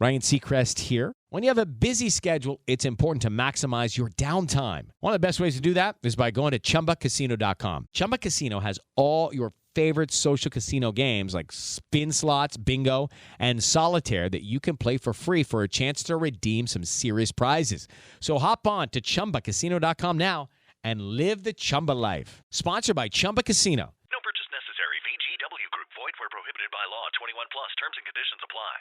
Ryan Seacrest here. When you have a busy schedule, it's important to maximize your downtime. One of the best ways to do that is by going to ChumbaCasino.com. Chumba Casino has all your favorite social casino games like spin slots, bingo, and solitaire that you can play for free for a chance to redeem some serious prizes. So hop on to ChumbaCasino.com now and live the Chumba life. Sponsored by Chumba Casino. No purchase necessary. VGW Group. Void where prohibited by law. 21 plus. Terms and conditions apply.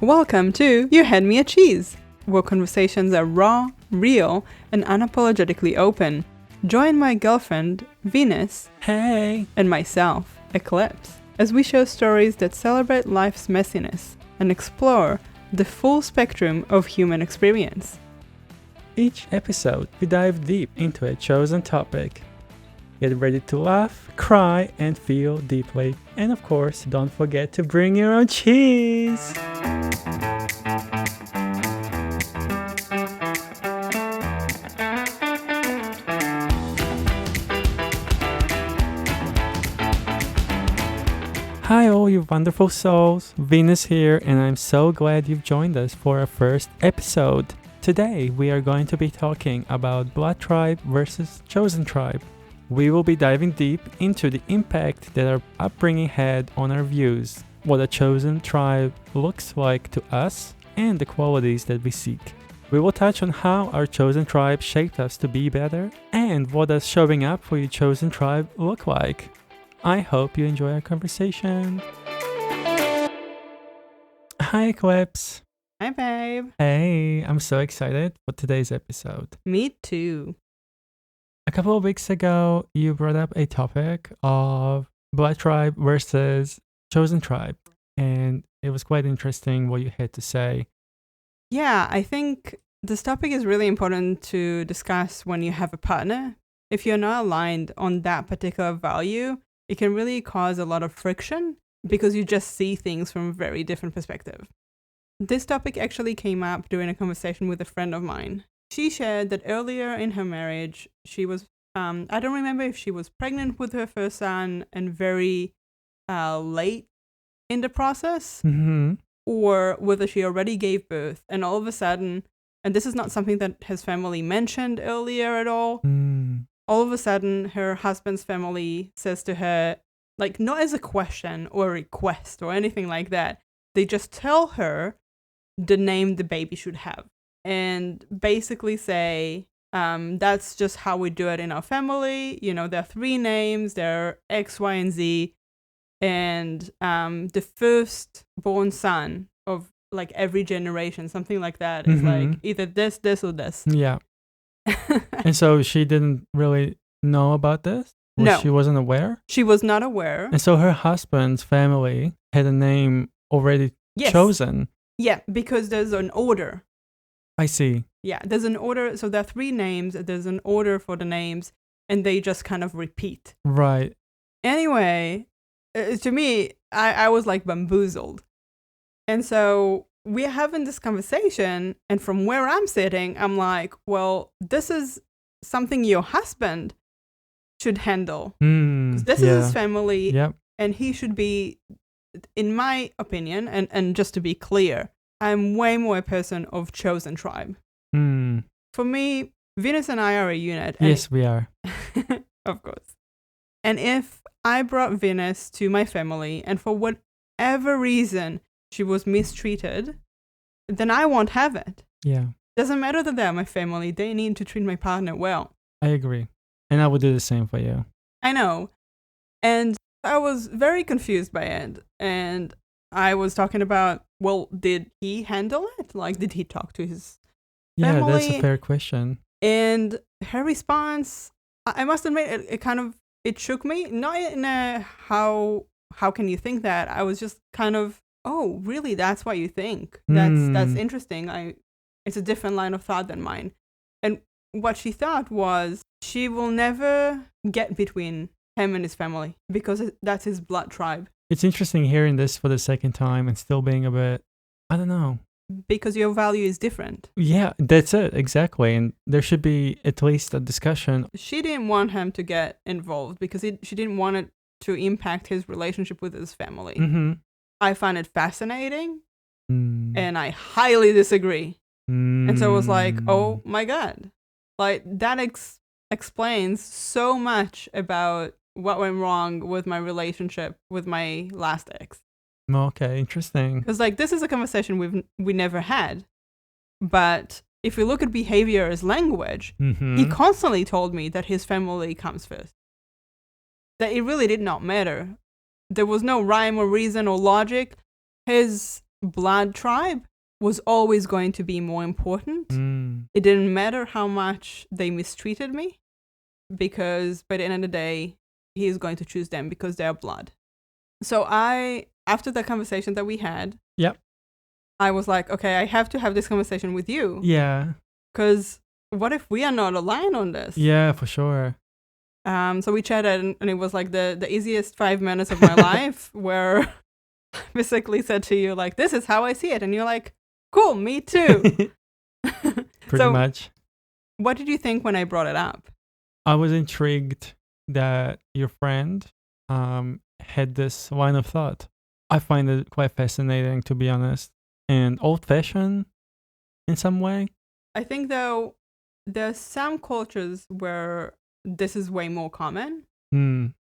Welcome to You Had Me at Cheese, where conversations are raw, real, and unapologetically open. Join my girlfriend, Venus, Hey, and myself, Eclipse, as we share stories that celebrate life's messiness and explore the full spectrum of human experience. each episode we dive deep into a chosen topic. Get ready to laugh, cry, and feel deeply. And of course, don't forget to bring your own cheese. Hi all you wonderful souls, Venus here, and I'm so glad you've joined us for our first episode. Today we are going to be talking about blood tribe versus chosen tribe. We will be diving deep into the impact that our upbringing had on our views, what a chosen tribe looks like to us, and the qualities that we seek. We will touch on how our chosen tribe shaped us to be better, and what does showing up for your chosen tribe look like. I hope you enjoy our conversation. Hi Eclipse. Hi, babe. Hey, I'm so excited for today's episode. Me too. A couple of weeks ago, you brought up a topic of blood tribe versus chosen tribe, and it was quite interesting what you had to say. Yeah, I think this topic is really important to discuss when you have a partner. If you're not aligned on that particular value, it can really cause a lot of friction because you just see things from a very different perspective. This topic actually came up during a conversation with a friend of mine. She shared that earlier in her marriage, she was, I don't remember if she was pregnant with her first son and very late in the process, or whether she already gave birth. And all of a sudden, and this is not something that his family mentioned earlier at all, all of a sudden her husband's family says to her, like not as a question or a request or anything like that, they just tell her the name the baby should have. And basically say, that's just how we do it in our family. You know, there are 3 names, there are X, Y, and Z. And the firstborn son of like every generation, something like that, is like either this, or this. Yeah. And so she didn't really know about this? No. She wasn't aware? She was not aware. And so her husband's family had a name already chosen. Yeah, because there's an order. I see. Yeah, there's an order. So there are 3 names. There's an order for the names, and they just kind of repeat. Right. Anyway, to me, I was like bamboozled. And so we're having this conversation, and from where I'm sitting, I'm like, well, this is something your husband should handle. 'Cause this is his family, and he should be, in my opinion, and just to be clear, I'm way more a person of chosen tribe. For me, Venus and I are a unit. Yes, we are. Of course. And if I brought Venus to my family, and for whatever reason she was mistreated, then I won't have it. Yeah. Doesn't matter that they're my family. They need to treat my partner well. I agree. And I would do the same for you. I know. And I was very confused by it. And I was talking about, well, did he handle it? Like, did he talk to his family? Yeah, that's a fair question. And her response, I must admit, it shook me. Not in a how can you think that? I was just kind of, oh, really? That's what you think? That's interesting. It's a different line of thought than mine. And what she thought was she will never get between him and his family because that's his blood tribe. It's interesting hearing this for the second time and still being a bit, I don't know, because your value is different. Yeah, that's it. Exactly. And there should be at least a discussion. She didn't want him to get involved because she didn't want it to impact his relationship with his family. Mm-hmm. I find it fascinating, Mm. and I highly disagree. And so I was like, Mm. oh my God. Like, that explains so much about what went wrong with my relationship with my last ex. Okay, interesting. Because, like, this is a conversation we never had. But if you look at behavior as language, Mm-hmm. he constantly told me that his family comes first. That it really did not matter. There was no rhyme or reason or logic. His blood tribe was always going to be more important. Mm. It didn't matter how much they mistreated me, because by the end of the day, he is going to choose them because they're blood. So after the conversation that we had, Yep. I was like, okay, I have to have this conversation with you. Yeah. Because what if we are not aligned on this? Yeah, for sure. So we chatted, and it was like the easiest 5 minutes of my life, where I basically said to you, like, this is how I see it. And you're like, cool, me too. Pretty much. What did you think when I brought it up? I was intrigued that your friend had this line of thought. I find it quite fascinating, to be honest, and old-fashioned in some way. I think, though, there's some cultures where this is way more common. Mm.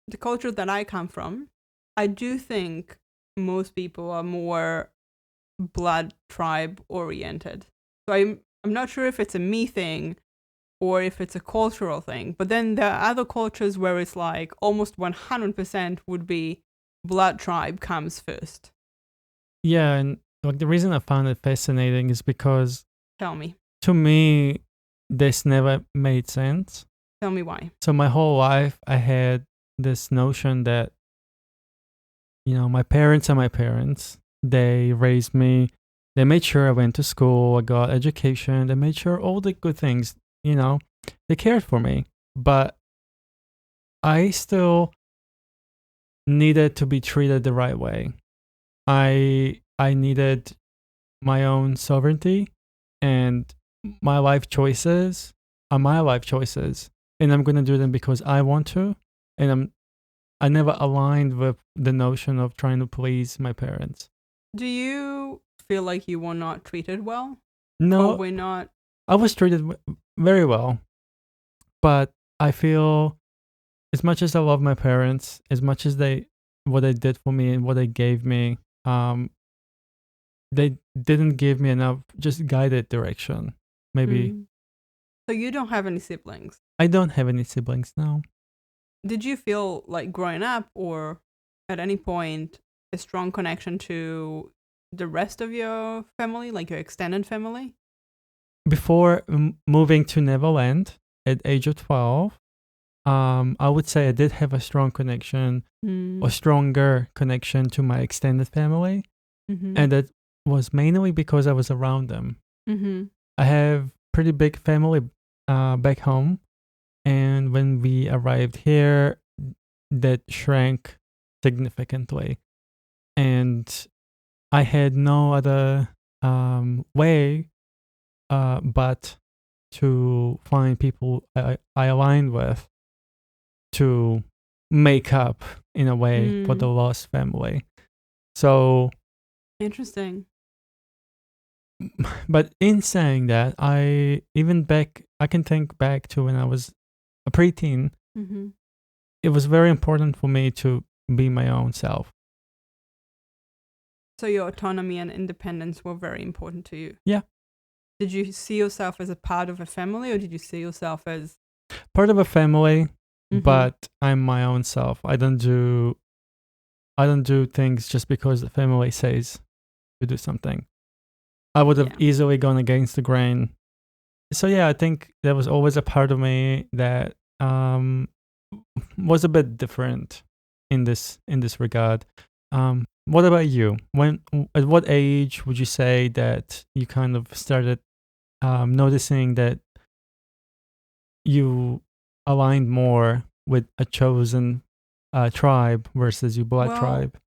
The culture that I come from, I do think most people are more blood tribe oriented. So I'm not sure if it's a me thing or if it's a cultural thing. But then there are other cultures where it's like almost 100% would be blood tribe comes first. Yeah, and like the reason I found it fascinating is because Tell me. to me, this never made sense. Tell me why. So my whole life, I had this notion that, my parents are my parents. They raised me. They made sure I went to school. I got education. They made sure all the good things, they cared for me. But I still needed to be treated the right way. I needed my own sovereignty, and my life choices are my life choices, and I'm gonna do them because I want to, and I never aligned with the notion of trying to please my parents. Do you feel like you were not treated well? No, Or we're not? I was treated very well, but I feel as much as I love my parents, as much as what they did for me and what they gave me, they didn't give me enough just guided direction. Maybe. Mm. So you don't have any siblings? I don't have any siblings now. Did you feel like growing up or at any point a strong connection to the rest of your family, like your extended family? Before moving to Neverland at age of 12, I would say I did have a strong connection or stronger connection to my extended family. Mm-hmm. And that was mainly because I was around them. Mm-hmm. I have pretty big family back home. And when we arrived here, that shrank significantly. And I had no other way but to find people I aligned with to make up, in a way, for the lost family. So Interesting. But in saying that, I can think back to when I was a preteen. Mm-hmm. It was very important for me to be my own self. So your autonomy and independence were very important to you. Yeah. Did you see yourself as a part of a family, or did you see yourself as part of a family, but I'm my own self. I don't do things just because the family says to do something. I would have easily gone against the grain. So yeah, I think there was always a part of me that was a bit different in this regard. What about you? At what age would you say that you kind of started noticing that you aligned more with a chosen tribe versus your blood tribe?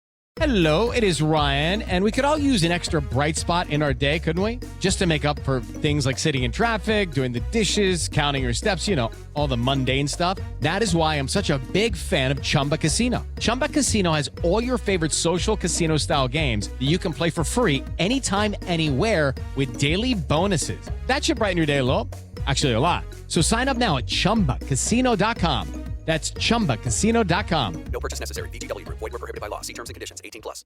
Hello, it is Ryan, and we could all use an extra bright spot in our day, couldn't we? Just to make up for things like sitting in traffic, doing the dishes, counting your steps, you know, all the mundane stuff. That is why I'm such a big fan of Chumba Casino. Chumba Casino has all your favorite social casino-style games that you can play for free anytime, anywhere with daily bonuses. That should brighten your day a little. Actually, a lot. So sign up now at ChumbaCasino.com. That's ChumbaCasino.com. No purchase necessary. VGW Group. Void where prohibited by law. See terms and conditions. 18+.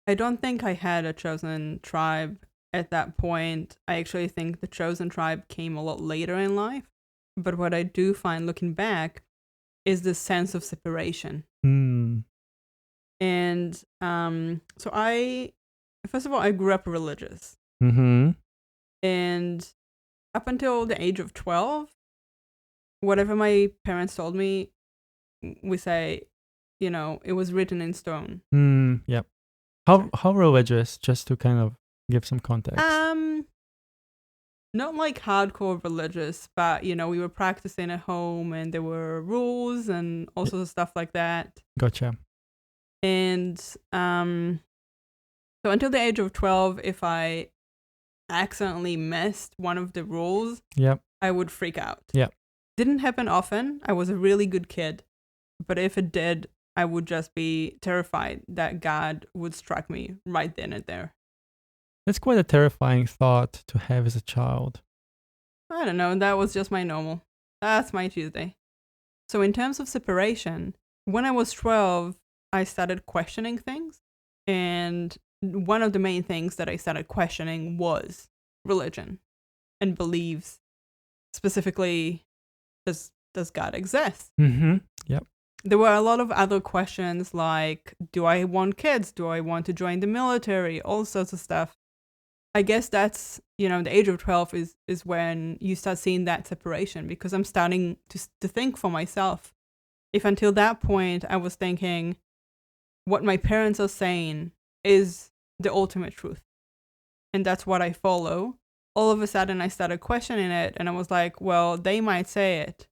I don't think I had a chosen tribe at that point. I actually think the chosen tribe came a lot later in life. But what I do find looking back is this sense of separation. And so first of all, I grew up religious. And up until the age of 12, whatever my parents told me, we say, you know, it was written in stone. Yep. How religious, just to kind of give some context? Not like hardcore religious, but, you know, we were practicing at home and there were rules and all sorts of stuff like that. Gotcha. And so until the age of 12, if I accidentally missed one of the rules, I would freak out. Didn't happen often. I was a really good kid. But if it did, I would just be terrified that God would strike me right then and there. That's quite a terrifying thought to have as a child. I don't know. That was just my normal. That's my Tuesday. So in terms of separation, when I was 12, I started questioning things. And one of the main things that I started questioning was religion and beliefs. Specifically, does God exist? Yep. There were a lot of other questions like, do I want kids? Do I want to join the military? All sorts of stuff. I guess that's, you know, the age of 12 is when you start seeing that separation, because I'm starting to think for myself. If until that point I was thinking what my parents are saying is the ultimate truth, and that's what I follow, all of a sudden I started questioning it, and I was like, well, they might say it,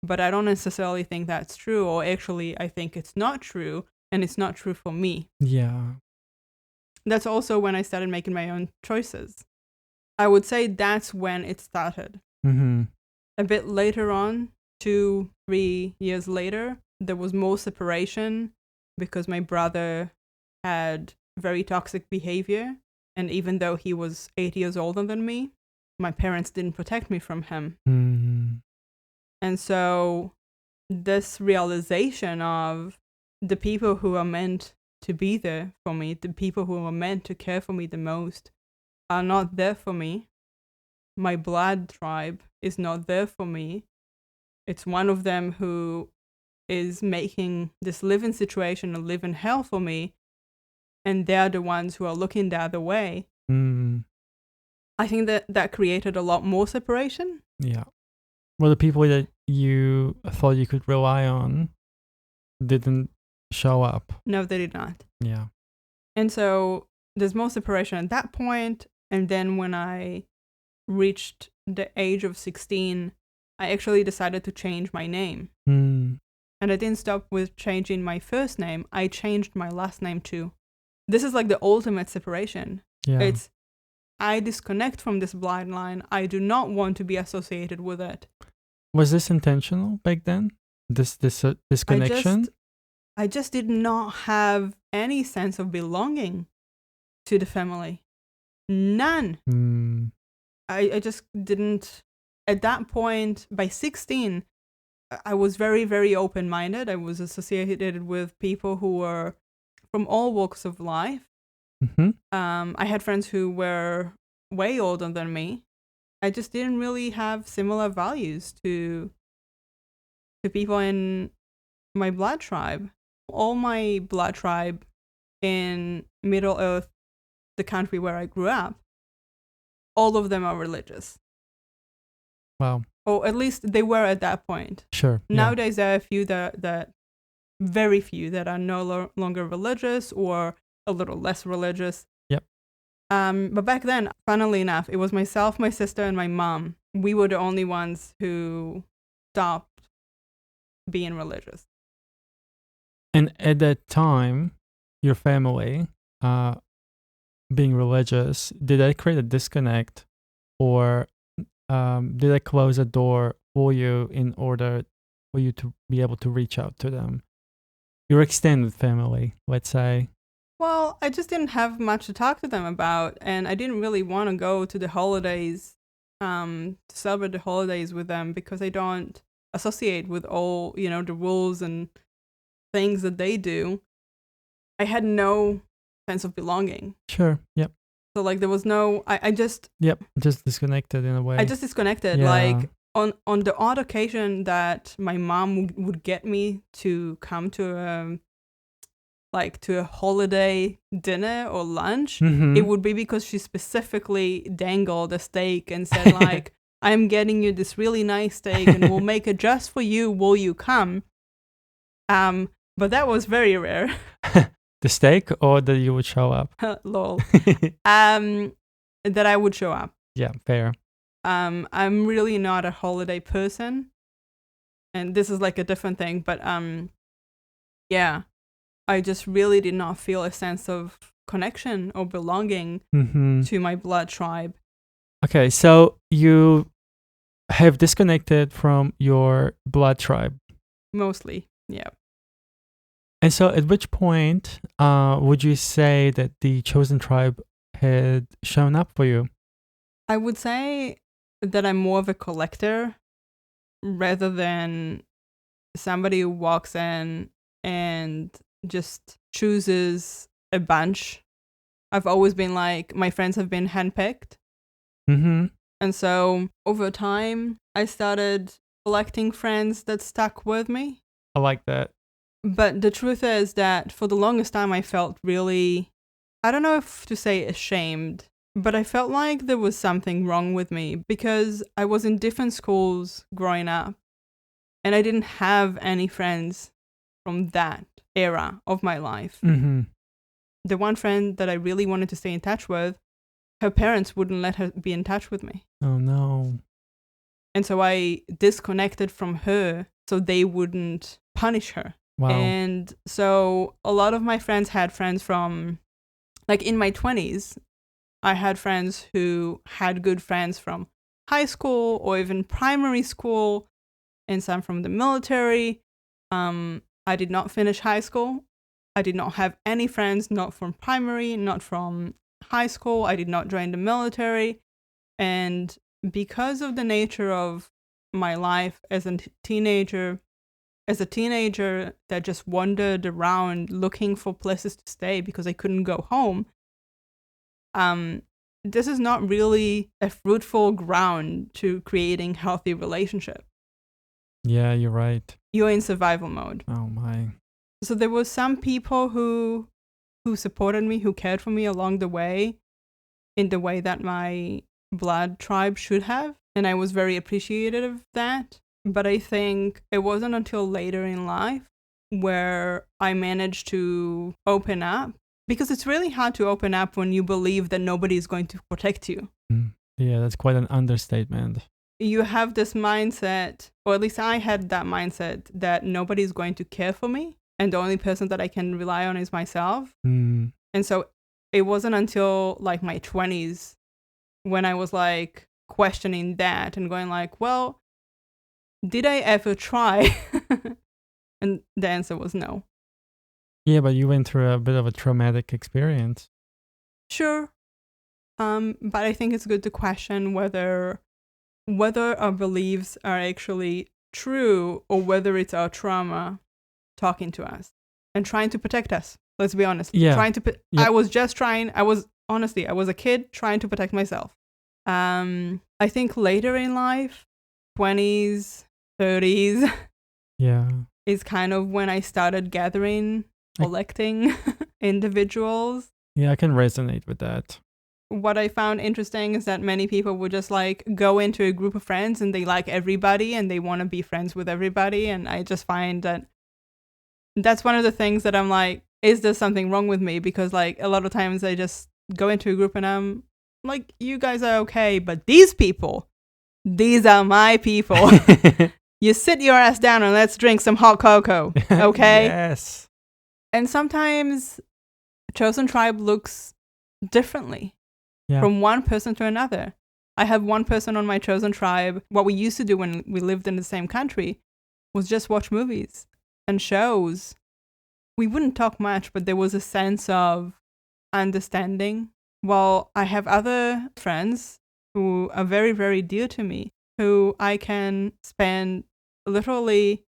but I don't necessarily think that's true, or actually I think it's not true, and it's not true for me. Yeah. That's also when I started making my own choices. I would say that's when it started. A bit later on, 2-3 years later, there was more separation because my brother had very toxic behavior. And even though he was 8 years older than me, my parents didn't protect me from him. And so this realization of the people who are meant to be there for me, the people who are meant to care for me the most, are not there for me. My blood tribe is not there for me. It's one of them who is making this living situation a living hell for me. And they're the ones who are looking the other way. I think that created a lot more separation. Yeah. Well, the people that you thought you could rely on didn't show up. No, they did not. Yeah. And so there's more separation at that point. And then when I reached the age of 16, I actually decided to change my name. And I didn't stop with changing my first name. I changed my last name too. This is like the ultimate separation. Yeah. It's, I disconnect from this bloodline. I do not want to be associated with it. Was this intentional back then? This connection? I just did not have any sense of belonging to the family. None. I just didn't. At that point, by 16, I was very, very open-minded. I was associated with people who were from all walks of life. I had friends who were way older than me. I just didn't really have similar values to people in my blood tribe. All my blood tribe in Middle Earth, the country where I grew up, all of them are religious. Wow. Or at least they were at that point. Sure. Nowadays, there are a few that very few that are no longer religious or a little less religious. Yep. But back then, funnily enough, it was myself, my sister, and my mom. We were the only ones who stopped being religious. And at that time, your family, being religious, did that create a disconnect, or did that close a door for you in order for you to be able to reach out to them? Your extended family, let's say. Well, I just didn't have much to talk to them about, and I didn't really want to go to the holidays, to celebrate the holidays with them, because I don't associate with all, the rules and things that they do. I had no sense of belonging. Sure. Yep. So like there was no, I just just disconnected in a way. I just disconnected. Yeah. Like on the odd occasion that my mom would get me to come to a holiday dinner or lunch, Mhm. it would be because she specifically dangled a steak and said like, I'm getting you this really nice steak and we'll make it just for you. Will you come? But that was very rare. The steak, or that you would show up? Lol. That I would show up. Yeah, fair. I'm really not a holiday person, and this is like a different thing, but yeah, I just really did not feel a sense of connection or belonging to my blood tribe. Okay, so you have disconnected from your blood tribe. Mostly, yeah. And so at which point would you say that the chosen tribe had shown up for you? I would say that I'm more of a collector rather than somebody who walks in and just chooses a bunch. I've always been like, my friends have been handpicked. Mm-hmm. And so over time, I started collecting friends that stuck with me. I like that. But the truth is that for the longest time, I felt really, I don't know if to say ashamed, but I felt like there was something wrong with me because I was in different schools growing up and I didn't have any friends from that era of my life. Mm-hmm. The one friend that I really wanted to stay in touch with, her parents wouldn't let her be in touch with me. Oh, no. And so I disconnected from her so they wouldn't punish her. Wow. And so a lot of my friends had friends from, like in my 20s, I had friends who had good friends from high school or even primary school, and some from the military. I did not finish high school. I did not have any friends, not from primary, not from high school. I did not join the military. And because of the nature of my life as a teenager that just wandered around looking for places to stay because I couldn't go home, this is not really a fruitful ground to creating healthy relationship. Yeah, you're right. You're in survival mode. Oh, my. So there were some people who supported me, who cared for me along the way in the way that my blood tribe should have. And I was very appreciative of that. But I think it wasn't until later in life where I managed to open up, because it's really hard to open up when you believe that nobody is going to protect you. Yeah, that's quite an understatement. You have this mindset, or at least I had that mindset, that nobody is going to care for me and the only person that I can rely on is myself. And so it wasn't until like my 20s when I was like questioning that and going like, well, did I ever try? And the answer was no. Yeah, but you went through a bit of a traumatic experience. Sure. But I think it's good to question whether our beliefs are actually true or whether it's our trauma talking to us and trying to protect us. Let's be honest. Yeah. I was a kid trying to protect myself. I think later in life, 20s, 30s, yeah, is kind of when I started collecting individuals. Yeah, I can resonate with that. What I found interesting is that many people would just like go into a group of friends and they like everybody and they want to be friends with everybody. And I just find that that's one of the things that I'm like, is there something wrong with me? Because like a lot of times I just go into a group and I'm like, you guys are okay, but these are my people. You sit your ass down and let's drink some hot cocoa, okay? Yes. And sometimes chosen tribe looks differently Yeah. from one person to another. I have one person on my chosen tribe. What we used to do when we lived in the same country was just watch movies and shows. We wouldn't talk much, but there was a sense of understanding. While I have other friends who are very, very dear to me, who I can spend literally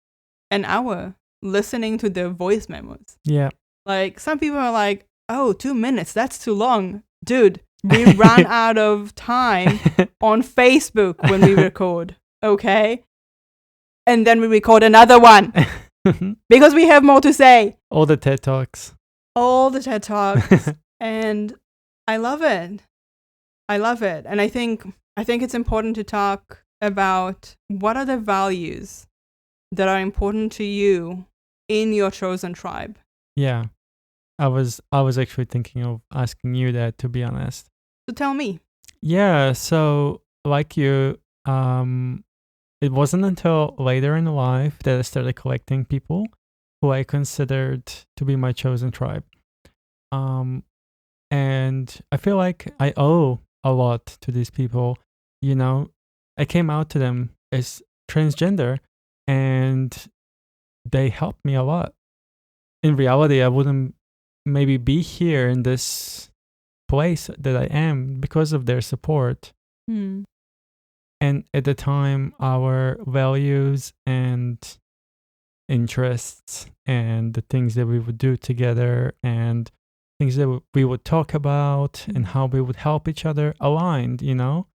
an hour listening to their voice memos. Yeah. Like, some people are like, oh, 2 minutes, that's too long. Dude, we run out of time on Facebook when we record, okay? And then we record another one because we have more to say. All the TED Talks. All the TED Talks. And I love it. I love it. And I think it's important to talk about what are the values that are important to you in your chosen tribe. Yeah. I was actually thinking of asking you that, to be honest. So tell me. Yeah, so like you, it wasn't until later in life that I started collecting people who I considered to be my chosen tribe. And I feel like I owe a lot to these people. You know, I came out to them as transgender and they helped me a lot. In reality, I wouldn't maybe be here in this place that I am because of their support. And at the time, our values and interests and the things that we would do together and things that we would talk about and how we would help each other aligned, you know?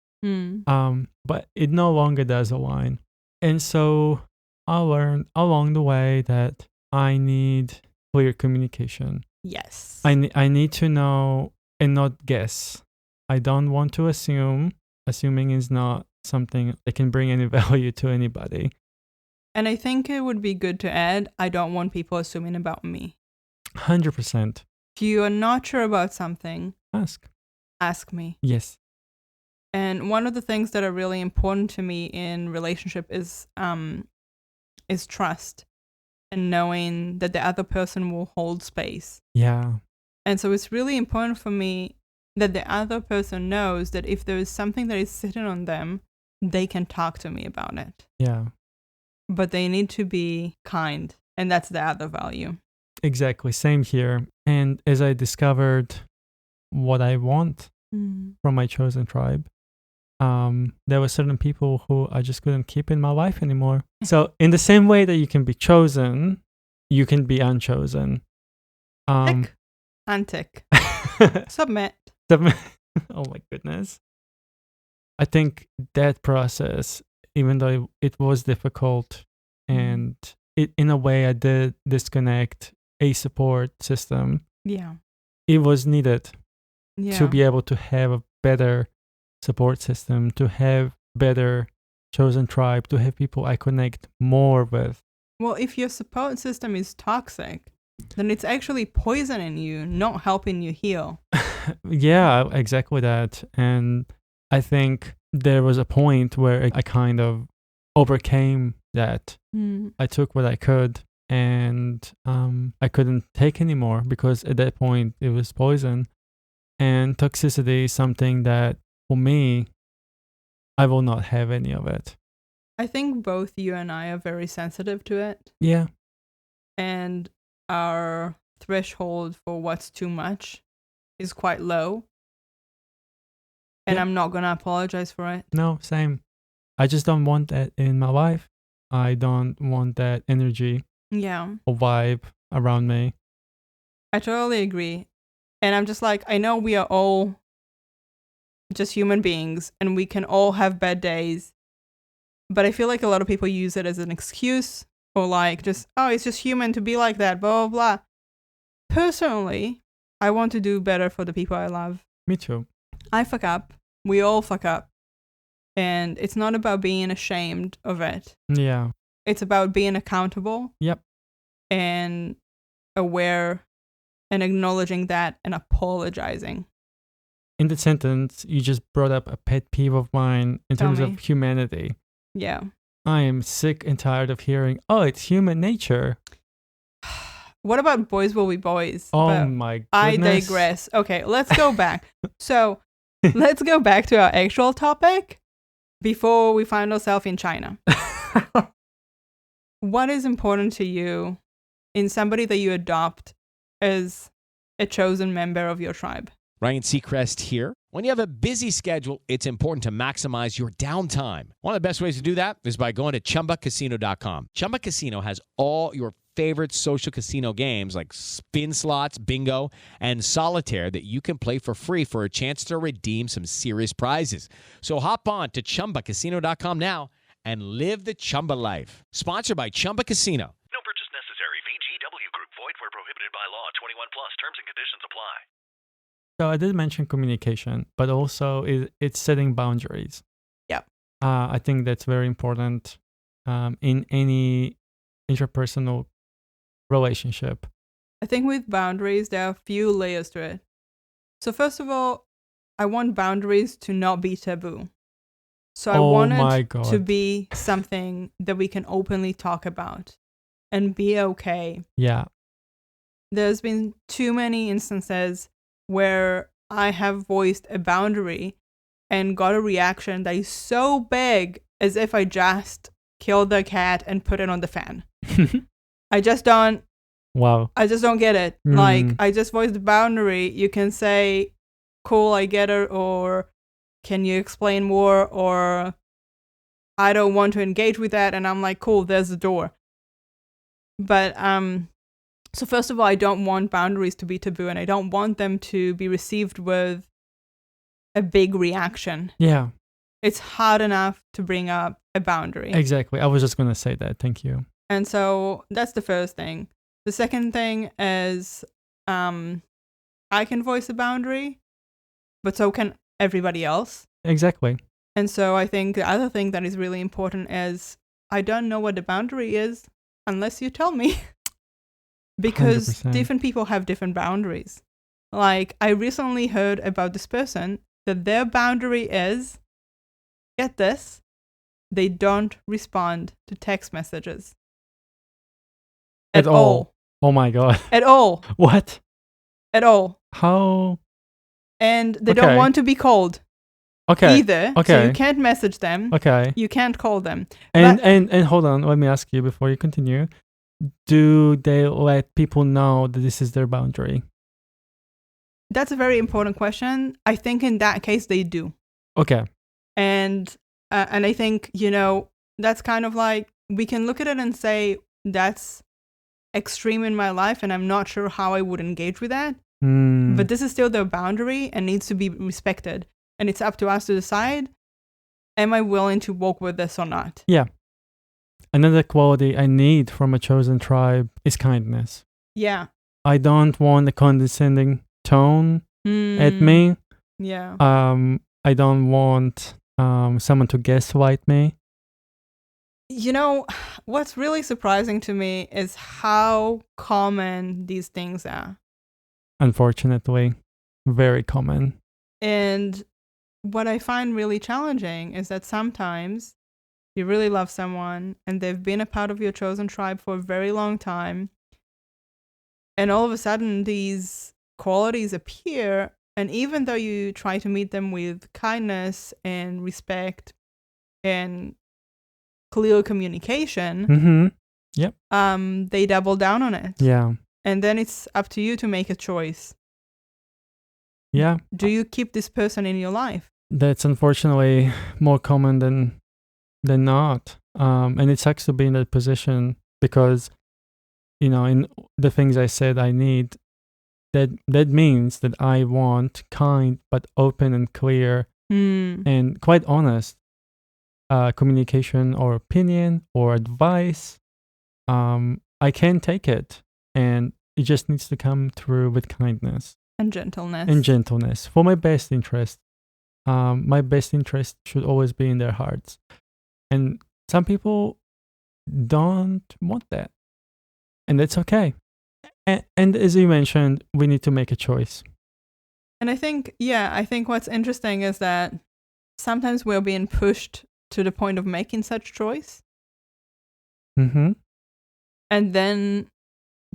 But it no longer does align. And so I learned along the way that I need clear communication. Yes. I need to know and not guess. I don't want to assume. Assuming is not something that can bring any value to anybody. And I think it would be good to add, I don't want people assuming about me. 100%. If you are not sure about something, ask me. Yes. And one of the things that are really important to me in relationship is trust and knowing that the other person will hold space. Yeah. And so it's really important for me that the other person knows that if there is something that is sitting on them, they can talk to me about it. Yeah. But they need to be kind. And that's the other value. Exactly. Same here. And as I discovered what I want from my chosen tribe, there were certain people who I just couldn't keep in my life anymore. So in the same way that you can be chosen, you can be unchosen. Tick. Untick. Submit. Oh my goodness. I think that process, even though it was difficult and it, in a way I did disconnect a support system. Yeah. It was needed Yeah. to be able to have a better support system, to have better chosen tribe, to have people I connect more with. Well, if your support system is toxic, then it's actually poisoning you, not helping you heal. Yeah, exactly that. And I think there was a point where I kind of overcame that. I took what I could and I couldn't take anymore because at that point it was poison. And toxicity is something that, for me, I will not have any of it. I think both you and I are very sensitive to it. Yeah. And our threshold for what's too much is quite low. And Yeah. I'm not going to apologize for it. No, same. I just don't want that in my life. I don't want that energy Yeah. or vibe around me. I totally agree. And I'm just like, I know we are all just human beings and we can all have bad days. But I feel like a lot of people use it as an excuse or like just, oh, it's just human to be like that, blah, blah, blah. Personally, I want to do better for the people I love. Me too. I fuck up. We all fuck up. And it's not about being ashamed of it. Yeah. It's about being accountable. Yep. And aware and acknowledging that and apologizing. In the sentence, you just brought up a pet peeve of mine in Tell terms me. of humanity. Yeah. I am sick and tired of hearing, oh, it's human nature. what about boys will be boys? Oh But my goodness. I digress. Okay, let's go back. So let's go back to our actual topic before we find ourselves in China. What is important to you in somebody that you adopt as a chosen member of your tribe? Ryan Seacrest here. When you have a busy schedule, it's important to maximize your downtime. One of the best ways to do that is by going to chumbacasino.com. Chumba Casino has all your favorite social casino games like spin slots, bingo, and solitaire that you can play for free for a chance to redeem some serious prizes. So hop on to chumbacasino.com now and live the Chumba life. Sponsored by Chumba Casino. No purchase necessary. VGW Group. Void where prohibited by law. 21 plus. Terms and conditions apply. So I did mention communication, but also it's setting boundaries. Yep. I think that's very important in any interpersonal relationship. I think with boundaries, there are a few layers to it. So first of all, I want boundaries to not be taboo. So I want it to be something that we can openly talk about and be okay. Yeah. There's been too many instances where I have voiced a boundary and got a reaction that is so big as if I just killed the cat and put it on the fan. I just don't get it. Like, I just voiced the boundary. You can say, cool, I get it, or can you explain more, or I don't want to engage with that, and I'm like, cool, there's the door. But so first of all, I don't want boundaries to be taboo, and I don't want them to be received with a big reaction. Yeah. It's hard enough to bring up a boundary. Exactly. I was just going to say that. Thank you. And so that's the first thing. The second thing is I can voice a boundary, but so can everybody else. Exactly. And so I think the other thing that is really important is I don't know what the boundary is unless you tell me. Because 100%. different people have different boundaries. Like, I recently heard about this person that their boundary is, get this, they don't respond to text messages. At all. Oh my God. At all. What? At all. How? And they don't want to be called. Okay. Either. Okay. So you can't message them. Okay. You can't call them. And hold on, let me ask you before you continue. Do they let people know that this is their boundary? That's a very important question. I think in that case they do. Okay. And I think, that's kind of like, we can look at it and say, that's extreme in my life and I'm not sure how I would engage with that. But this is still their boundary and needs to be respected. And it's up to us to decide, am I willing to walk with this or not? Yeah. Another quality I need from a chosen tribe is kindness. Yeah. I don't want a condescending tone at me. Yeah. I don't want someone to gaslight me. What's really surprising to me is how common these things are. Unfortunately, very common. And what I find really challenging is that sometimes you really love someone and they've been a part of your chosen tribe for a very long time. And all of a sudden, these qualities appear. And even though you try to meet them with kindness and respect and clear communication, Yep. They double down on it. Yeah. And then it's up to you to make a choice. Yeah. Do you keep this person in your life? That's unfortunately more common than not. And it sucks to be in that position because, in the things I said I need, that means that I want kind but open and clear and quite honest communication or opinion or advice. I can take it, and it just needs to come through with kindness and gentleness. For my best interest. My best interest should always be in their hearts. And some people don't want that. And that's okay. And as you mentioned, we need to make a choice. And I think what's interesting is that sometimes we're being pushed to the point of making such choice. Mm-hmm. And then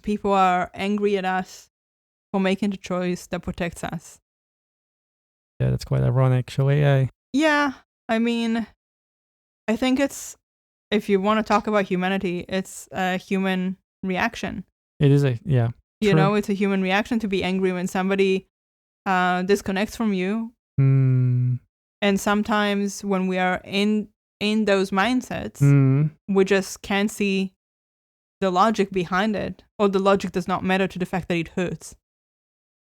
people are angry at us for making the choice that protects us. Yeah, that's quite ironic, actually. Yeah, I mean, I think it's, if you want to talk about humanity, it's a human reaction. It is a, yeah. You True. know, it's a human reaction to be angry when somebody disconnects from you. Mm, And sometimes when we are in those mindsets, we just can't see the logic behind it, or the logic does not matter to the fact that it hurts.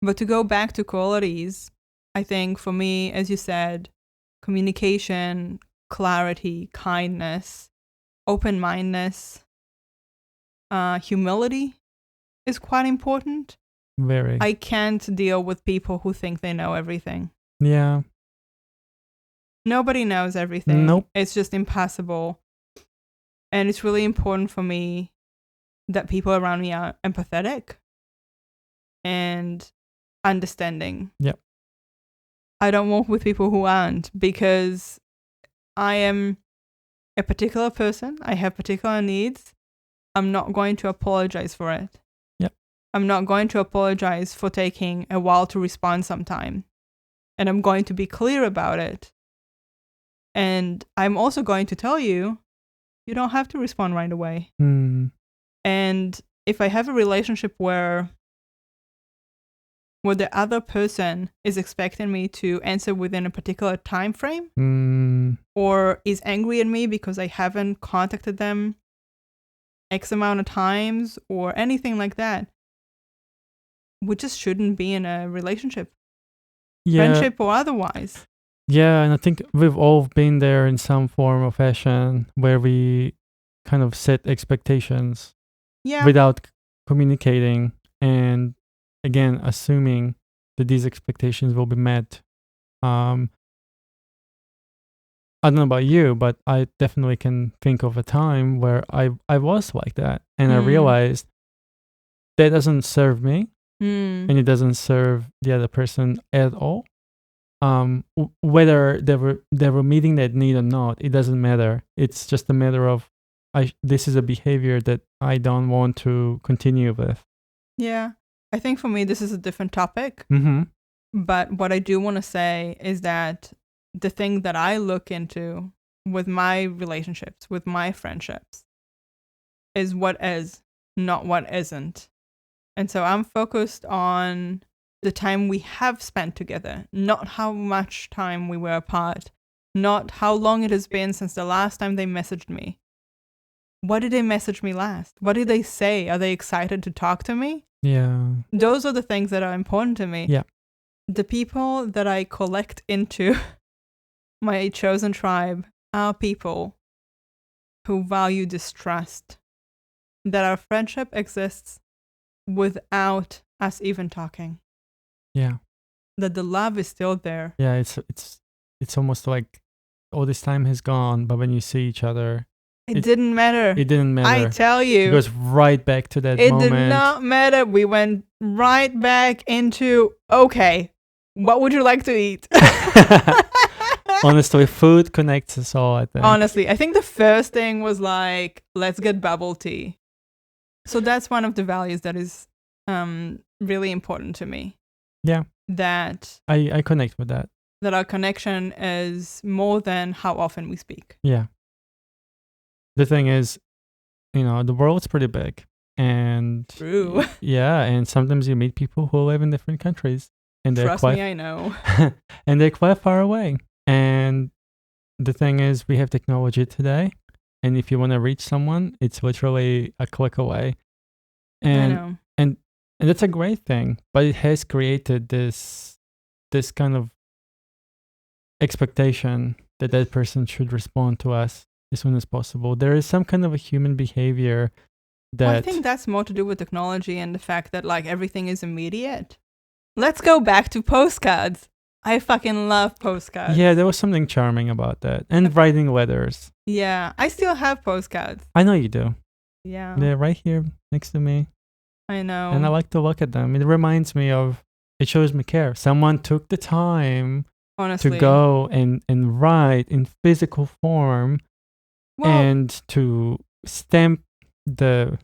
But to go back to qualities, I think for me, as you said, communication, clarity, kindness, open-mindedness, humility is quite important. very. I can't deal with people who think they know everything. Yeah. Nobody knows everything. Nope. It's just impossible. And it's really important for me that people around me are empathetic and understanding. Yep. I don't work with people who aren't, because I am a particular person. I have particular needs. I'm not going to apologize for it. Yep. I'm not going to apologize for taking a while to respond sometime. And I'm going to be clear about it. And I'm also going to tell you, you don't have to respond right away. And if I have a relationship where the other person is expecting me to answer within a particular time frame, or is angry at me because I haven't contacted them X amount of times or anything like that, we just shouldn't be in a relationship, friendship or otherwise. Yeah, and I think we've all been there in some form or fashion where we kind of set expectations without communicating, and again assuming that these expectations will be met. I don't know about you, but I definitely can think of a time where I was like that, and I realized that doesn't serve me, and it doesn't serve the other person at all. Whether they were meeting that need or not, it doesn't matter. It's just a matter of this is a behavior that I don't want to continue with. Yeah, I think for me this is a different topic. But what I do want to say is that the thing that I look into with my relationships, with my friendships, is what is, not what isn't. And so I'm focused on the time we have spent together, not how much time we were apart, not how long it has been since the last time they messaged me. What did they message me last? What did they say? Are they excited to talk to me? Yeah. Those are the things that are important to me. Yeah. The people that I collect into my chosen tribe are people who value distrust, that our friendship exists without us even talking. Yeah. That the love is still there. Yeah, it's almost like all this time has gone, but when you see each other, it didn't matter. It didn't matter. I tell you. It goes right back to that moment. moment. It did not matter. We went right back into, okay, what would you like to eat? Honestly, food connects us all, I think. Honestly, I think the first thing was like, let's get bubble tea. So that's one of the values that is really important to me. Yeah. That I connect with that. That our connection is more than how often we speak. Yeah. The thing is, the world's pretty big. And true. Yeah, and sometimes you meet people who live in different countries. And they're Trust me, I know. And they're quite far away. And the thing is, we have technology today. And if you want to reach someone, it's literally a click away. And, I know. And that's a great thing. But it has created this kind of expectation that person should respond to us as soon as possible. There is some kind of a human behavior that... Well, I think that's more to do with technology and the fact that like everything is immediate. Let's go back to postcards. I fucking love postcards. Yeah, there was something charming about that. And writing letters. Yeah, I still have postcards. I know you do. Yeah. They're right here next to me. I know. And I like to look at them. It reminds me of, it shows me care. Someone took the time honestly to go and write in physical form and to stamp the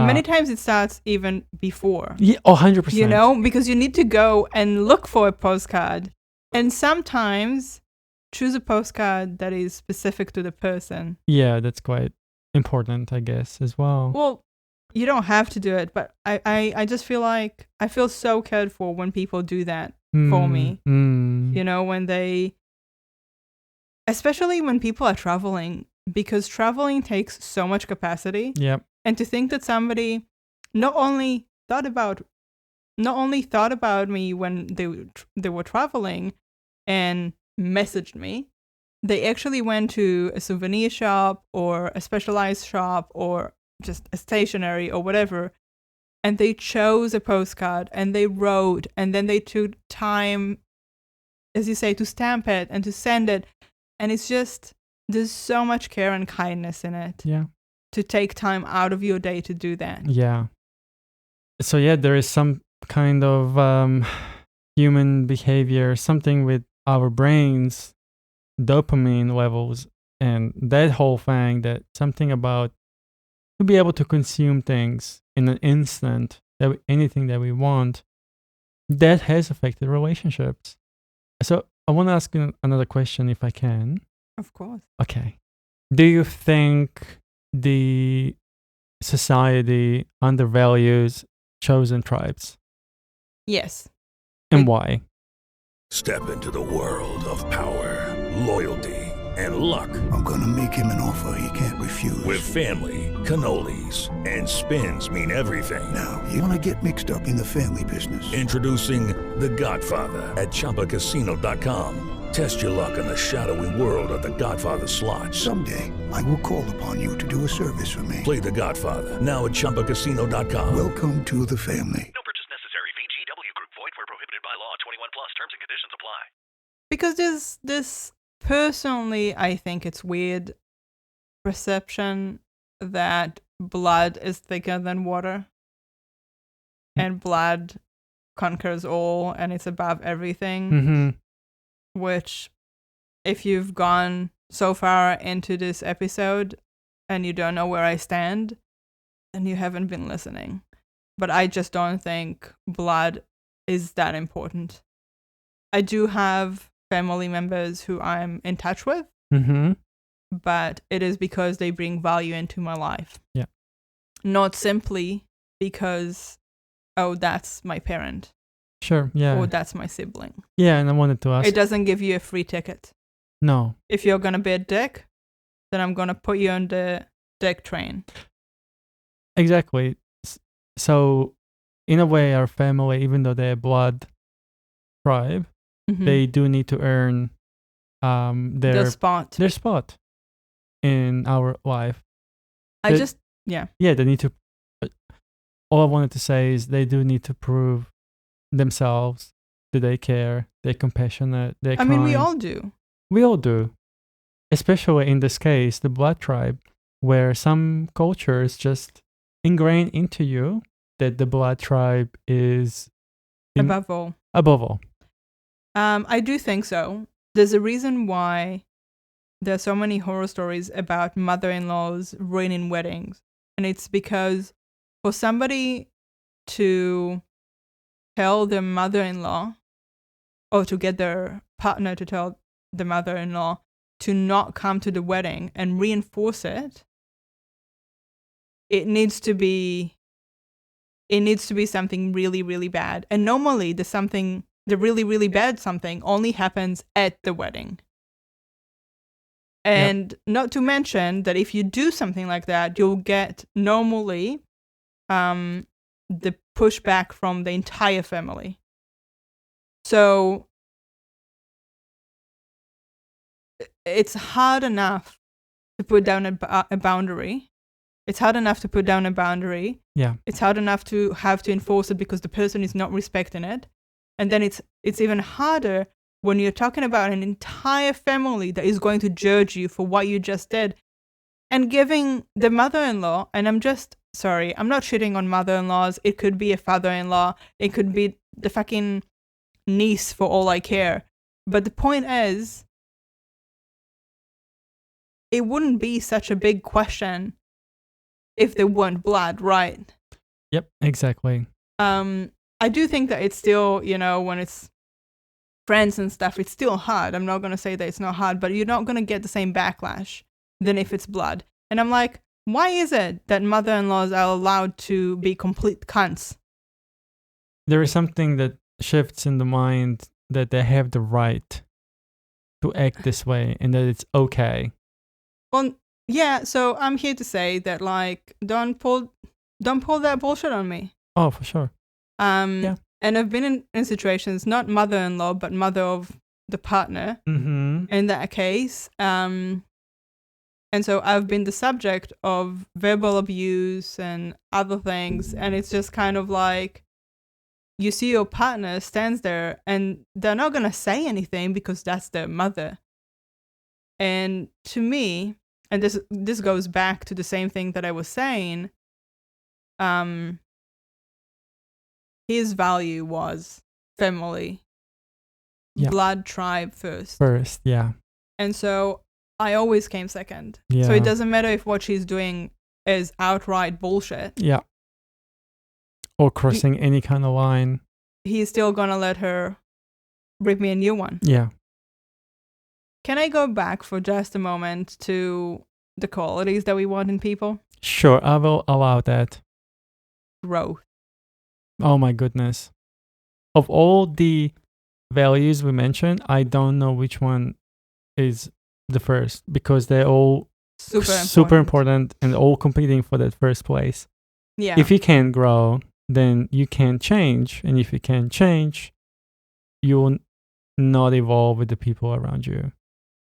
Many times it starts even before. Yeah, 100%. You know, because you need to go and look for a postcard. And sometimes choose a postcard that is specific to the person. Yeah, that's quite important, I guess, as well. Well, you don't have to do it, but I just feel like I feel so cared for when people do that for me. You know, when they, especially when people are traveling, because traveling takes so much capacity. Yep. And to think that somebody not only thought about me when they were traveling and messaged me, they actually went to a souvenir shop or a specialized shop or just a stationery or whatever, and they chose a postcard and they wrote, and then they took time, as you say, to stamp it and to send it. And it's just, there's so much care and kindness in it. Yeah. To take time out of your day to do that. Yeah. So yeah, there is some kind of human behavior, something with our brains, dopamine levels, and that whole thing, that something about to be able to consume things in an instant, anything that we want, that has affected relationships. So I want to ask you another question if I can. Of course. Okay. Do you think the society undervalues chosen tribes? Yes. And why? Step into the world of power, loyalty, and luck. I'm gonna make him an offer he can't refuse. With family, cannolis, and spins mean everything. Now, you wanna get mixed up in the family business. Introducing The Godfather at ChumbaCasino.com. Test your luck in the shadowy world of The Godfather slot. Someday, I will call upon you to do a service for me. Play The Godfather now at ChumbaCasino.com. Welcome to the family. No purchase necessary. VGW Group. Void where prohibited by law. 21 plus. Terms and conditions apply. Because there's this, personally, I think it's weird perception that blood is thicker than water. And blood conquers all and it's above everything. Mm-hmm. Which, if you've gone so far into this episode and you don't know where I stand, then you haven't been listening. But I just don't think blood is that important. I do have family members who I'm in touch with, but it is because they bring value into my life. Yeah. Not simply because, oh, that's my parent. Sure, yeah. Or that's my sibling. Yeah, and I wanted to ask. It doesn't give you a free ticket. No. If you're going to be a dick, then I'm going to put you on the dick train. Exactly. So, in a way, our family, even though they're blood tribe, they do need to earn their spot in our life. Yeah, they need to. All I wanted to say is they do need to prove themselves that they care, they're compassionate, they're kind. I mean, we all do. We all do. Especially in this case, the blood tribe, where some cultures just ingrain into you that the blood tribe is above all. Above all. I do think so. There's a reason why there are so many horror stories about mother-in-laws ruining weddings. And it's because for somebody to tell their mother-in-law, or to get their partner to tell the mother-in-law to not come to the wedding and reinforce it, it needs to be something really, really bad. And normally the really, really bad something only happens at the wedding. And not to mention that if you do something like that, you'll get normally the pushback from the entire family. So it's hard enough to put down a boundary. It's hard enough to put down a boundary. Yeah. It's hard enough to have to enforce it because the person is not respecting it. And then it's even harder when you're talking about an entire family that is going to judge you for what you just did. And giving the mother-in-law, and I'm not shitting on mother-in-laws. It could be a father-in-law. It could be the fucking niece for all I care. But the point is, it wouldn't be such a big question if they weren't blood, right? Yep, exactly. I do think that it's still, when it's friends and stuff, it's still hard. I'm not going to say that it's not hard, but you're not going to get the same backlash than if it's blood. And I'm like, why is it that mother-in-laws are allowed to be complete cunts? There is something that shifts in the mind that they have the right to act this way and that it's okay. Well, yeah, so I'm here to say that, like, don't pull that bullshit on me. Oh, for sure. Yeah. And I've been in situations, not mother-in-law, but mother of the partner Mm-hmm. in that case. And so I've been the subject of verbal abuse and other things. And it's just kind of like, you see your partner stands there and they're not going to say anything because that's their mother. And to me, and this goes back to the same thing that I was saying, his value was family, blood, tribe first. First, yeah. And so I always came second. Yeah. So it doesn't matter if what she's doing is outright bullshit. Yeah. Or crossing any kind of line. He's still gonna let her rip me a new one. Yeah. Can I go back for just a moment to the qualities that we want in people? Sure, I will allow that. Growth. Oh my goodness. Of all the values we mentioned, I don't know which one is the first because they're all super important and all competing for that first place. Yeah. If you can't grow, then you can't change. And if you can't change, you will not evolve with the people around you.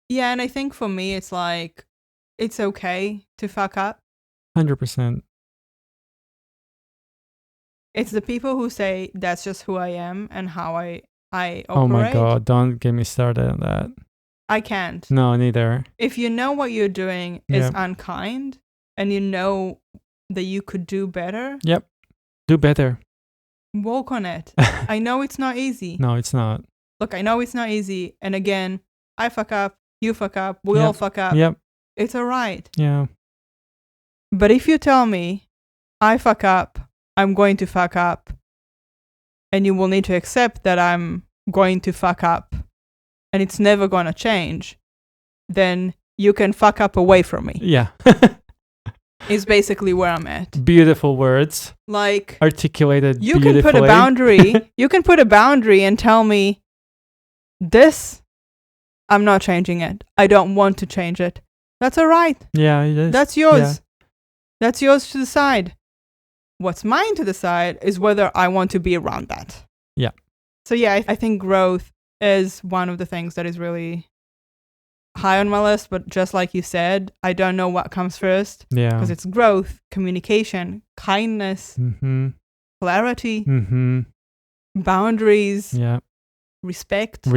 Yeah, and I think for me, it's like, it's okay to fuck up. 100%. It's the people who say, that's just who I am and how I operate. Oh my God, don't get me started on that. I can't. No, neither. If you know what you're doing is unkind and you know that you could do better. Yep. Do better. Work on it. I know it's not easy. No, it's not. Look, I know it's not easy. And again, I fuck up, you fuck up, we all fuck up. Yep. It's all right. Yeah. But if you tell me I fuck up, I'm going to fuck up, and you will need to accept that I'm going to fuck up, and it's never going to change, then you can fuck up away from me. Yeah. Is basically where I'm at. Beautiful words. Like, articulated you beautifully. can put a boundary. You can put a boundary and tell me, this, I'm not changing it. I don't want to change it. That's all right. Yeah, it is. That's yours. Yeah. That's yours to decide. What's mine to decide is whether I want to be around that. Yeah. So yeah, I think growth is one of the things that is really high on my list. But just like you said, I don't know what comes first. Yeah. Because it's growth, communication, kindness, clarity, boundaries, respect.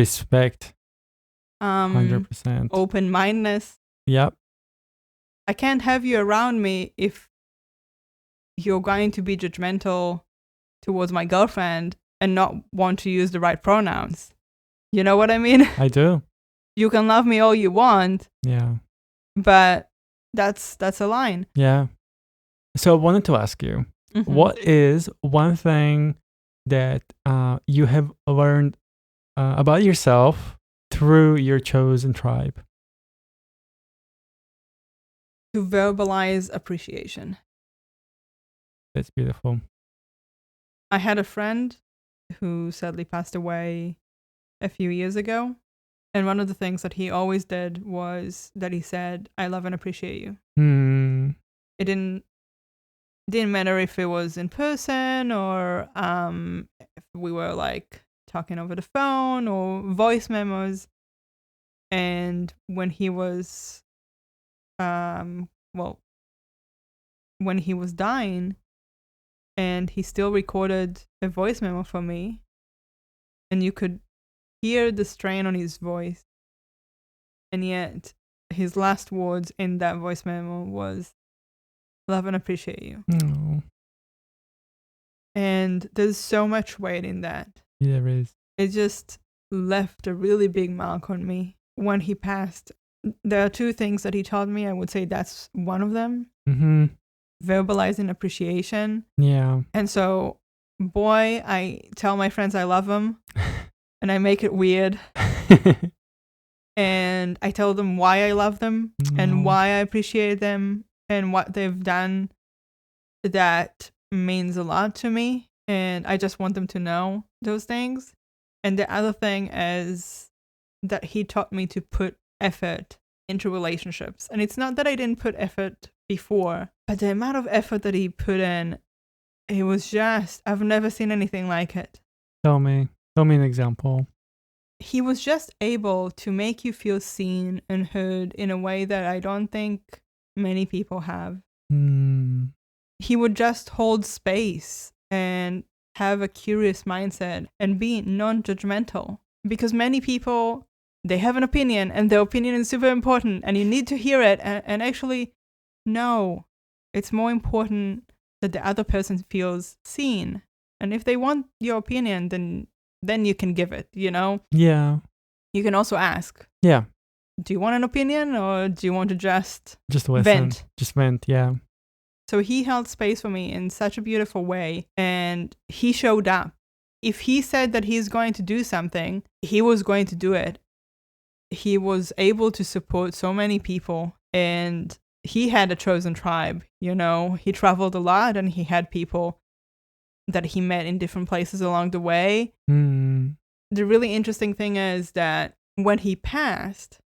100%. Open-mindedness. Yep. I can't have you around me if you're going to be judgmental towards my girlfriend and not want to use the right pronouns. You know what I mean? I do. You can love me all you want. Yeah. But that's a line. Yeah. So I wanted to ask you, what is one thing that you have learned about yourself through your chosen tribe? To verbalize appreciation. That's beautiful. I had a friend who sadly passed away a few years ago. And one of the things that he always did was that he said, I love and appreciate you. It didn't matter if it was in person or if we were like talking over the phone or voice memos. And when he was, when he was dying, and he still recorded a voice memo for me, and you could hear the strain on his voice, and yet his last words in that voice memo was, love and appreciate you. Oh. And there's so much weight in that. Yeah, there is. It just left a really big mark on me when he passed. There are two things that he taught me. I would say that's one of them. verbalizing appreciation. Yeah. And so, boy, I tell my friends I love them and I make it weird. And I tell them why I love them and why I appreciate them and what they've done that means a lot to me. And I just want them to know those things. And the other thing is that he taught me to put effort into relationships. And it's not that I didn't put effort before, but the amount of effort that he put in, it was just, I've never seen anything like it. Tell me an example. He was just able to make you feel seen and heard in a way that I don't think many people have. He would just hold space and have a curious mindset and be non-judgmental. Because many people, they have an opinion and their opinion is super important and you need to hear it. And actually, no, it's more important that the other person feels seen. And if they want your opinion, then you can give it, you know? Yeah. You can also ask. Yeah. Do you want an opinion or do you want to just listen? Vent? Just vent, yeah. So he held space for me in such a beautiful way and he showed up. If he said that he's going to do something, he was going to do it. He was able to support so many people and he had a chosen tribe, you know? He traveled a lot and he had people that he met in different places along the way. The really interesting thing is that when he passed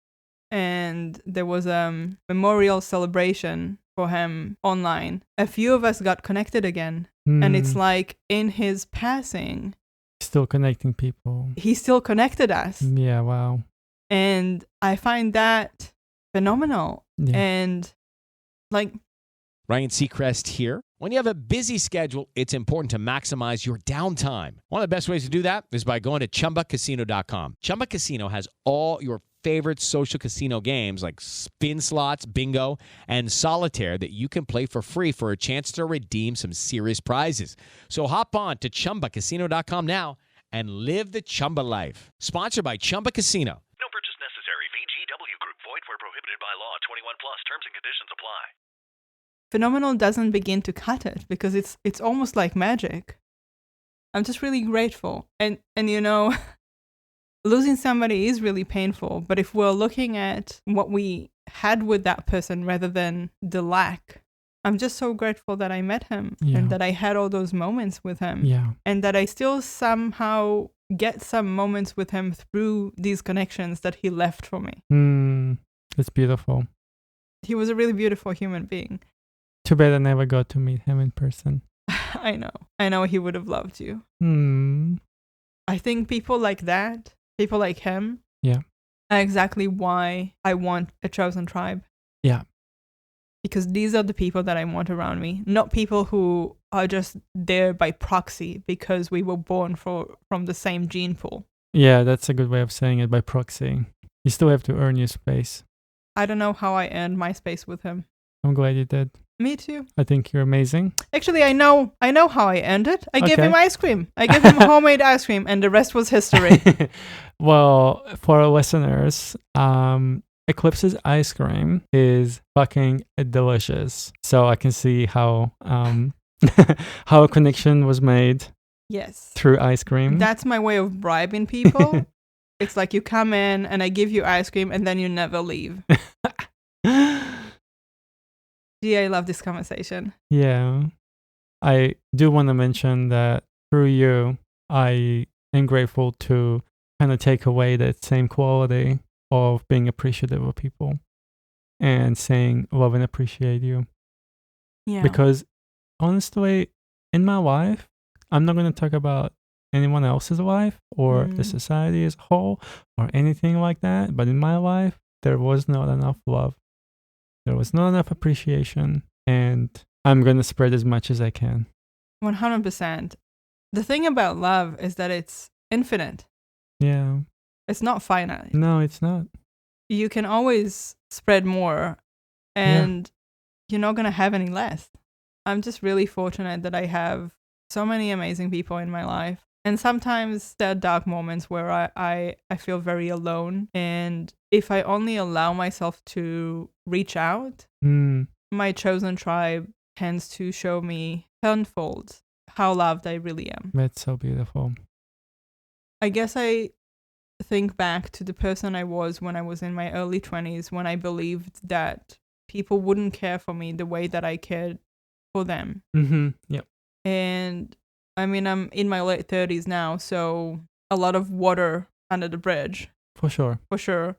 and there was a memorial celebration for him online, a few of us got connected again. And it's like in his passing, still connecting people. He still connected us. Yeah, wow. And I find that phenomenal. Yeah. And like, Ryan Seacrest here. When you have a busy schedule, it's important to maximize your downtime. One of the best ways to do that is by going to ChumbaCasino.com. Chumba Casino has all your favorite social casino games like spin slots, bingo, and solitaire that you can play for free for a chance to redeem some serious prizes. So hop on to ChumbaCasino.com now and live the Chumba life. Sponsored by Chumba Casino. No purchase necessary. VGW Group. Void where prohibited by law. 21 plus. Terms and conditions apply. phenomenal doesn't begin to cut it because it's almost like magic. I'm just really grateful. And you know, losing somebody is really painful, but if we're looking at what we had with that person rather than the lack, I'm just so grateful that I met him and that I had all those moments with him. Yeah. And that I still somehow get some moments with him through these connections that he left for me. It's beautiful. He was a really beautiful human being. Too bad I never got to meet him in person. I know he would have loved you. I think people like that, people like him, are exactly why I want a chosen tribe. Yeah. Because these are the people that I want around me, not people who are just there by proxy because we were born from the same gene pool. Yeah, that's a good way of saying it, by proxy. You still have to earn your space. I don't know how I earned my space with him. I'm glad you did. Me too. I think you're amazing. Actually, I know how I earned it. I gave him ice cream. I gave him homemade ice cream, and the rest was history. Well, for our listeners, Eclipse's ice cream is fucking delicious. So I can see how how a connection was made. Yes. Through ice cream. That's my way of bribing people. It's like you come in and I give you ice cream and then you never leave. Gee, I love this conversation. Yeah. I do want to mention that through you, I am grateful to kind of take away that same quality of being appreciative of people and saying love and appreciate you. Yeah. Because honestly, in my life, I'm not going to talk about anyone else's life or the society as a whole or anything like that. But in my life, there was not enough love. There was not enough appreciation. And I'm going to spread as much as I can. 100%. The thing about love is that it's infinite. Yeah. It's not finite. No, it's not. You can always spread more and you're not going to have any less. I'm just really fortunate that I have so many amazing people in my life. And sometimes there are dark moments where I feel very alone. And if I only allow myself to reach out, my chosen tribe tends to show me tenfold how loved I really am. That's so beautiful. I guess I think back to the person I was when I was in my early 20s, when I believed that people wouldn't care for me the way that I cared for them. Mm-hmm. Yep. And I mean, I'm in my late 30s now, so a lot of water under the bridge, For sure. for sure.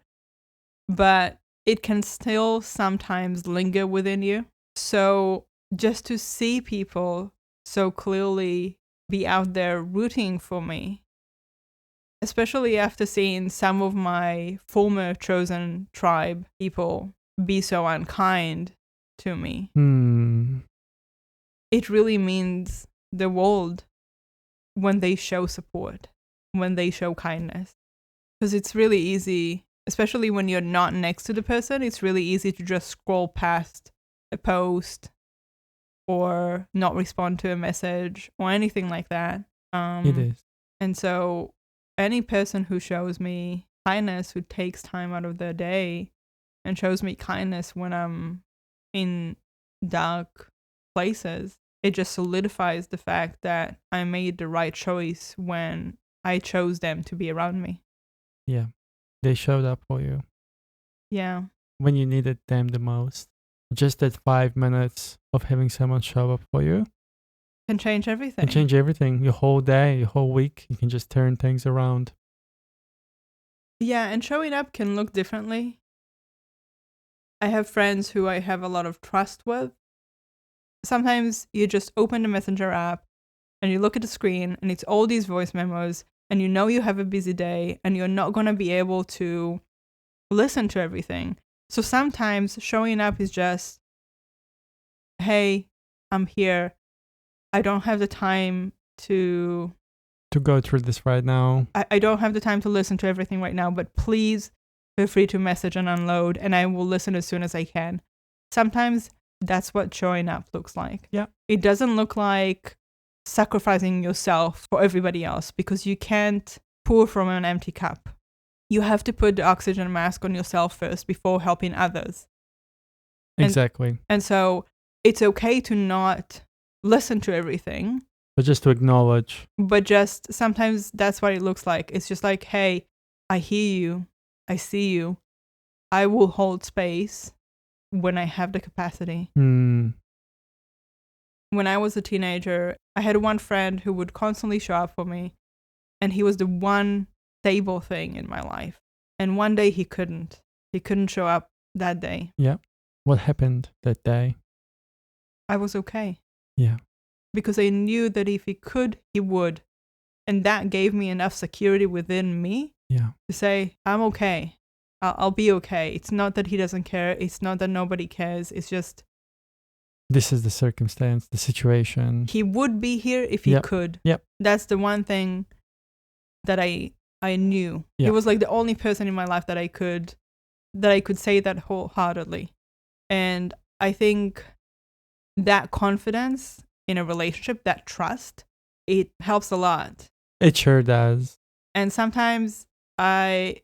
But it can still sometimes linger within you. So just to see people so clearly be out there rooting for me, especially after seeing some of my former chosen tribe people be so unkind to me, it really means the world when they show support, when they show kindness. Because it's really easy, especially when you're not next to the person, it's really easy to just scroll past a post or not respond to a message or anything like that. It is. And so any person who shows me kindness, who takes time out of their day and shows me kindness when I'm in dark places, it just solidifies the fact that I made the right choice when I chose them to be around me. Yeah. They showed up for you Yeah. when you needed them the most. Just that 5 minutes of having someone show up for you Can change everything. can change everything. Your whole day, your whole week. You can just turn things around. Yeah, and showing up can look differently. I have friends who I have a lot of trust with. Sometimes you just open the Messenger app and you look at the screen and it's all these voice memos and you know you have a busy day and you're not going to be able to listen to everything. So sometimes showing up is just, hey, I'm here. I don't have the time to go through this right now. I don't have the time to listen to everything right now, but please feel free to message and unload, and I will listen as soon as I can. Sometimes that's what showing up looks like. Yeah. It doesn't look like sacrificing yourself for everybody else, because you can't pour from an empty cup. You have to put the oxygen mask on yourself first before helping others. Exactly. And so it's okay to not listen to everything, But just to acknowledge. but just sometimes that's what it looks like. It's just like, hey, I hear you. I see you. I will hold space when I have the capacity. When I was a teenager, I had one friend who would constantly show up for me, and he was the one stable thing in my life. And one day he couldn't. He couldn't show up that day. Yeah. What happened that day? I was okay. Yeah. Because I knew that if he could, he would. And that gave me enough security within me Yeah. to say, I'm okay. I'll be okay. It's not that he doesn't care. It's not that nobody cares. It's just This is the circumstance, the situation. he would be here if he Yep. could. Yep. That's the one thing that I knew. Yeah. He was like the only person in my life that I could say that wholeheartedly. And I think that confidence in a relationship, that trust, it helps a lot. It sure does. And sometimes the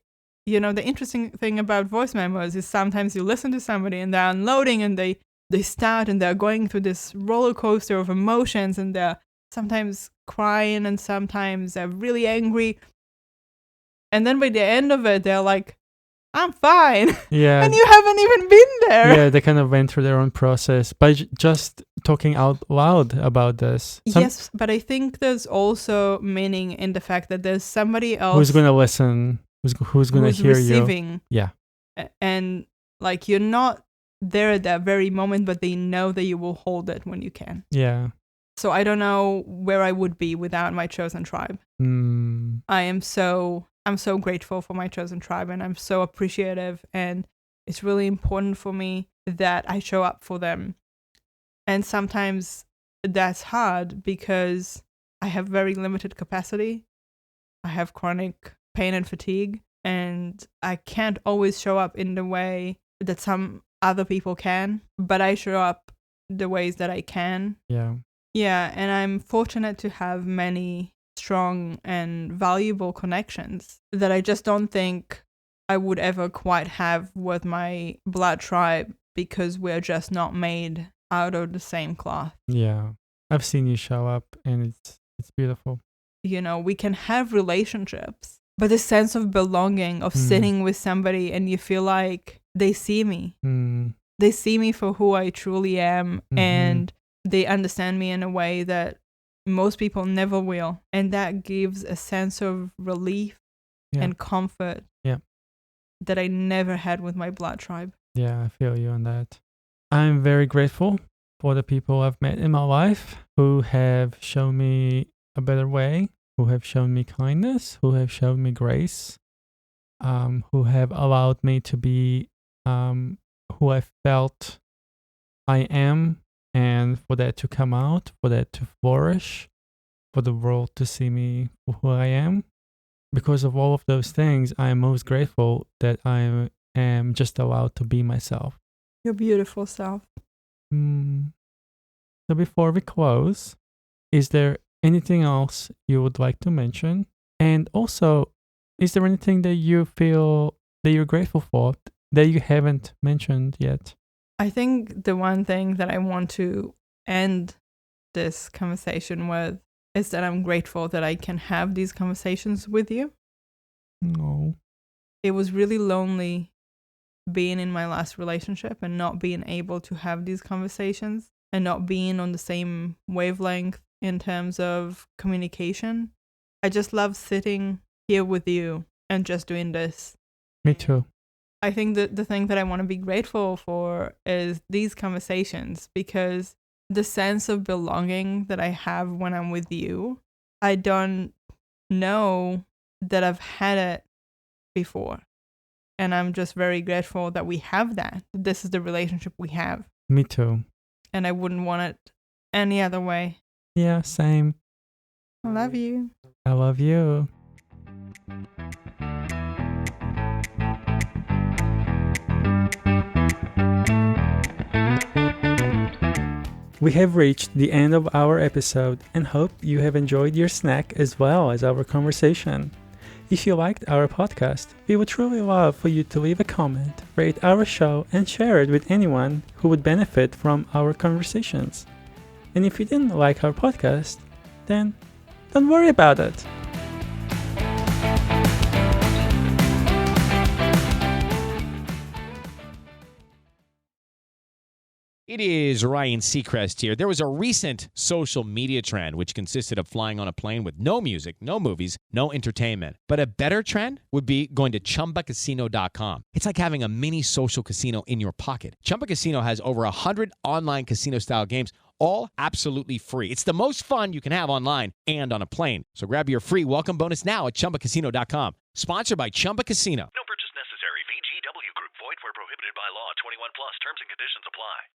interesting thing about voice memos is sometimes you listen to somebody and they're unloading and they start and they're going through this roller coaster of emotions and they're sometimes crying and sometimes they're really angry. And then by the end of it, they're like, I'm fine. Yeah. And you haven't even been there. Yeah, they kind of went through their own process by just talking out loud about this. Yes, but I think there's also meaning in the fact that there's somebody else Who's going to listen, who's going to hear receiving. you. Yeah. And like you're not there at that very moment, but they know that you will hold it when you can. Yeah. So I don't know where I would be without my chosen tribe. I'm so grateful for my chosen tribe, and I'm so appreciative, and it's really important for me that I show up for them. And sometimes that's hard because I have very limited capacity. I have chronic pain and fatigue, and I can't always show up in the way that some other people can, but I show up the ways that I can. Yeah. Yeah, and I'm fortunate to have many strong and valuable connections that I just don't think I would ever quite have with my blood tribe, because we're just not made out of the same cloth. Yeah. I've seen you show up and it's beautiful. You know, we can have relationships, but the sense of belonging, of sitting with somebody and you feel like they see me. They see me for who I truly am, and they understand me in a way that most people never will. And that gives a sense of relief and comfort that I never had with my blood tribe. Yeah, I feel you on that. I'm very grateful for the people I've met in my life who have shown me a better way, who have shown me kindness, who have shown me grace, who have allowed me to be who I felt I am, and for that to come out, for that to flourish, for the world to see me for who I am. Because of all of those things, I am most grateful that I am just allowed to be myself. Your beautiful self. So before we close, is there anything else you would like to mention? And also, is there anything that you feel that you're grateful for that you haven't mentioned yet? I think the one thing that I want to end this conversation with is that I'm grateful that I can have these conversations with you. No. It was really lonely being in my last relationship and not being able to have these conversations and not being on the same wavelength in terms of communication. I just love sitting here with you and just doing this. Me too. I think that the thing that I want to be grateful for is these conversations, because the sense of belonging that I have when I'm with you, I don't know that I've had it before. And I'm just very grateful that we have that. This is the relationship we have. Me too. And I wouldn't want it any other way. Yeah, same. I love you. I love you. We have reached the end of our episode and hope you have enjoyed your snack as well as our conversation. If you liked our podcast, we would truly love for you to leave a comment, rate our show, and share it with anyone who would benefit from our conversations. And if you didn't like our podcast, then don't worry about it. It is Ryan Seacrest here. There was a recent social media trend which consisted of flying on a plane with no music, no movies, no entertainment. But a better trend would be going to ChumbaCasino.com. It's like having a mini social casino in your pocket. Chumba Casino has over 100 online casino-style games, all absolutely free. It's the most fun you can have online and on a plane. So grab your free welcome bonus now at ChumbaCasino.com. Sponsored by Chumba Casino. No purchase necessary. VGW Group. Void where prohibited by law. 21 plus. Terms and conditions apply.